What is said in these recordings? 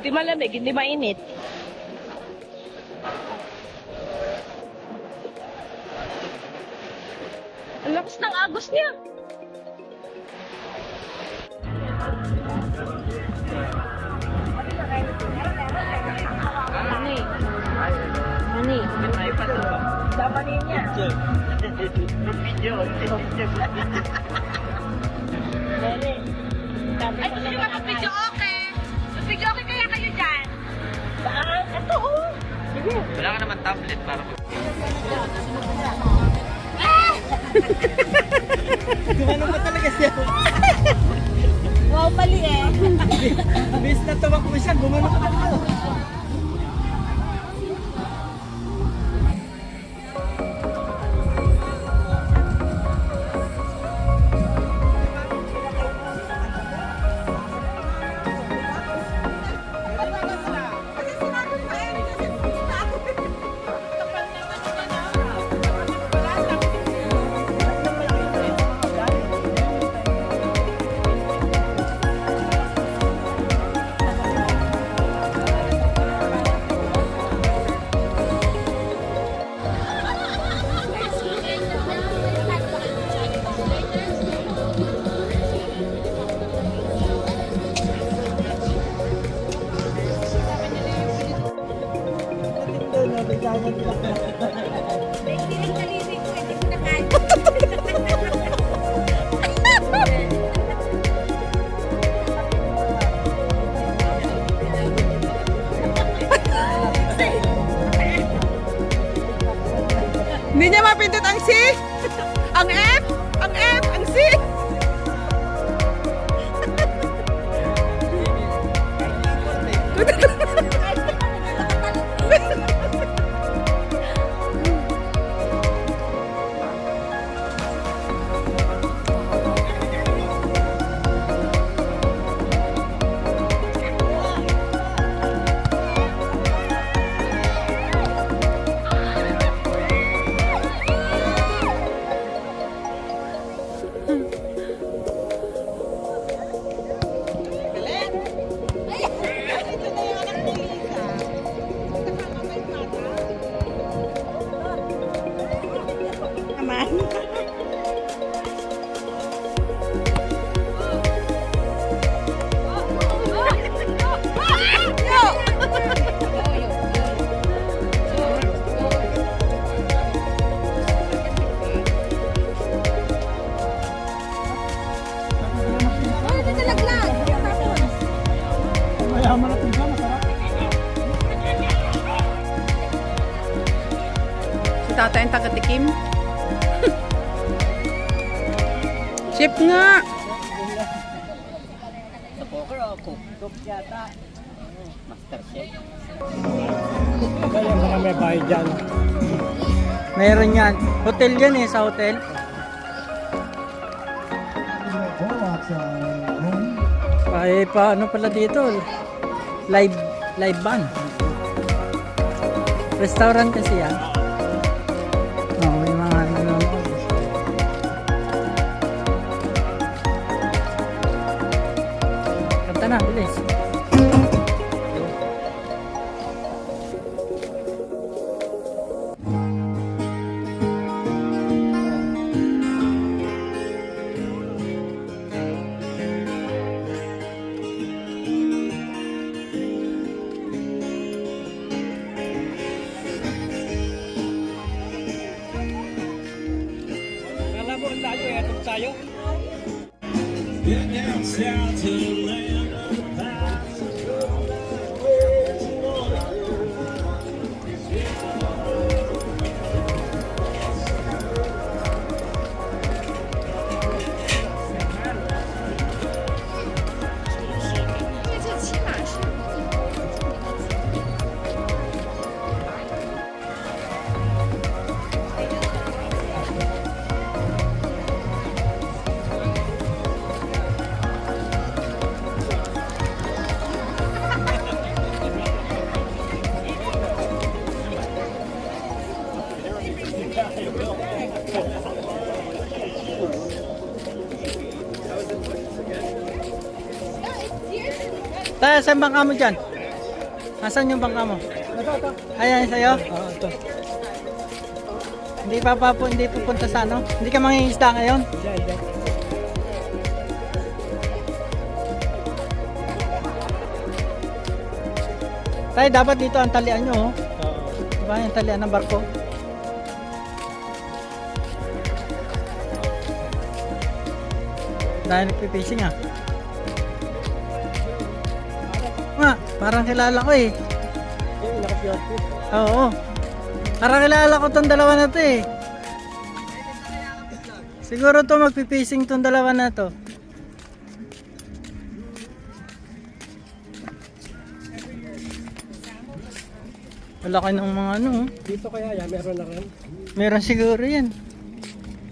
Hindi malamig, hindi mainit. Ang lakas ng agos niya. Mani. Mani. Damani niya. Video. Nene. Ay, gusto nyo mag-video okay? Mag-video okay kaya kayo dyan? Saan? Ito oh. Sige. Wala ka naman tablet para Gumano pa talaga siya. Wow, mali eh. Bis na tumak mo siya, gumano pa talaga. Hindi niya mapindot ang C. Ang F. Ang F. Ang C. Mayaman na pinsa, masarap. Si tata yung taga-tikim. Chip nga. Sa poker o cook yata. Master chef. Kaya mga may bahay dyan. Meron yan. Hotel yan eh, sa hotel. Ay, paano pala dito? Live band. Restaurant kasi yan. Oh, may mga nanonood. Kanta na, bilis. Alam mo, tayo eh, atong tayo. Tayo, saan bang kamo dyan? Nasaan yung bangka mo? Ito. Ayan, sa'yo? Oo, ito. Hindi pupunta sa ano? Hindi ka mangingisda ngayon? Diyan. Tayo, dapat dito ang talian nyo, oh. Oo. Diba yung talian ng barko? Dahil nagpipishing ah. Nga, parang kilala ko eh. Yung nakapiyate. Oo. Parang kilala ko tong dalawa na to eh. Siguro to magpipishing tong dalawa na to. Malaki ng mga ano. Oh. Dito kaya yan, meron na rin. Meron siguro yan.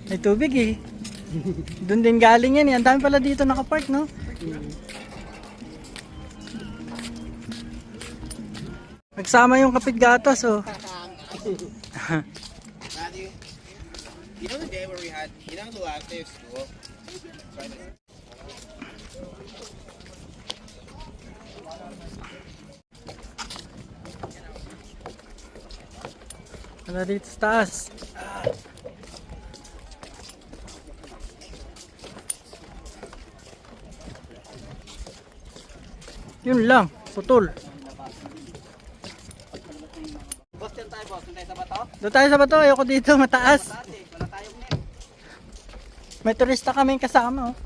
May tubig eh. Doon din galing yan eh. Ang dami pala dito nakapark, no? Nagsama yung kapit gatas, oh. Matthew, you know the day where we had, you know the last day of school? Try this. Wala dito sa taas. Yun lang, putol. Boss, dyan tayo boss. Dyan tayo sa bato. Doon tayo sa bato, ayoko dito, mataas. Dati, wala tayong net. May turista kaming kasama, oh.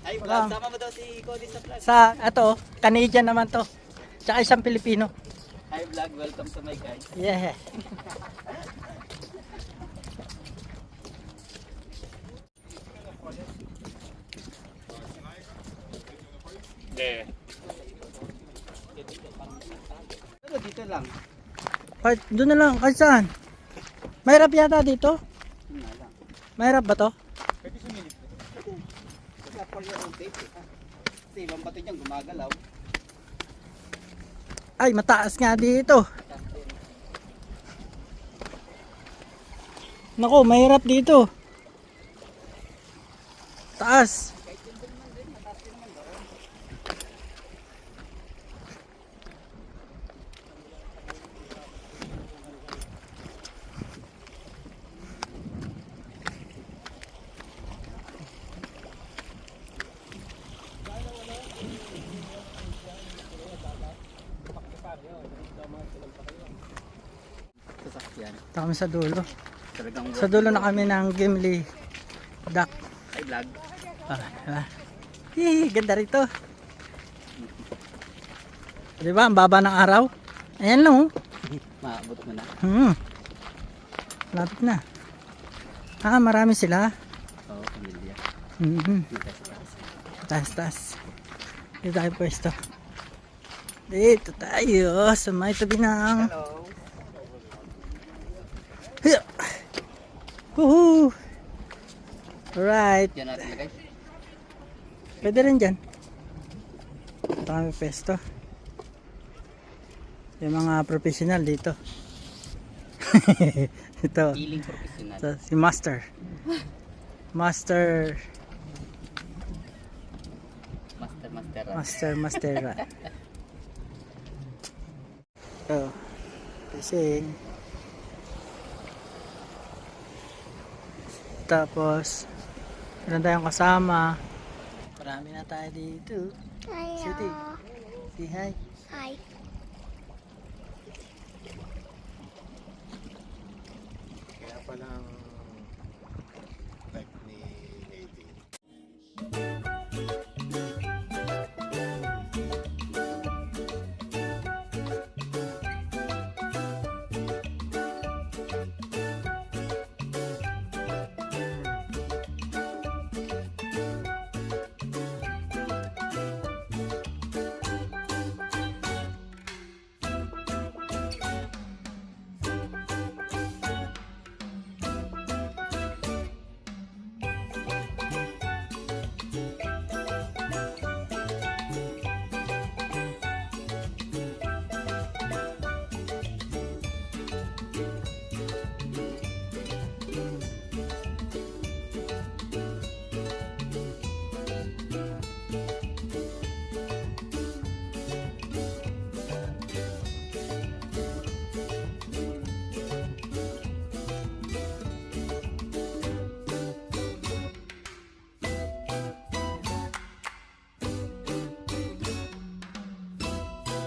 Ay, Wala. vlog. Sama mo daw si Cody sa vlog. Sa, ato, oh, Canadian naman to. Tsaka isang Pilipino. Hi vlog, welcome to my guys. Yeah. Pero dito lang. Kahit doon na lang, kahit saan. Mahirap yata dito. Yun nga lang. Mahirap ba to? Kaya for your own safety. Kasi ibang bato dyan gumagalaw. Ay, mataas nga dito. Nako, mahirap dito. Taas. Sasakyan. Ito kami sa dulo. Talagang Sa dulo na kami ng Gimli Dock. Hi vlog. Ah. Ganda rito. Di ba? Ang baba ng araw. Ayan lang, oh. Maabot mo na. Lapit na. Ah, marami sila. Oo, pamilya. Mhm. Dito tayo sa taas. Taas. Dito tayo pwesto. Dito tayo sa may tabi ng... Hello. Hiya! Woohoo! Alright. Yan natin guys. Pwede rin dyan. Ito kami pwesto. Yung mga professional dito. Ito. Feeling professional. Ito, si Master. Master. Mastera. Ito. Fishing. Tapos, meron tayong kasama. Marami na tayo dito. City. Say hi. Hi. Kaya palang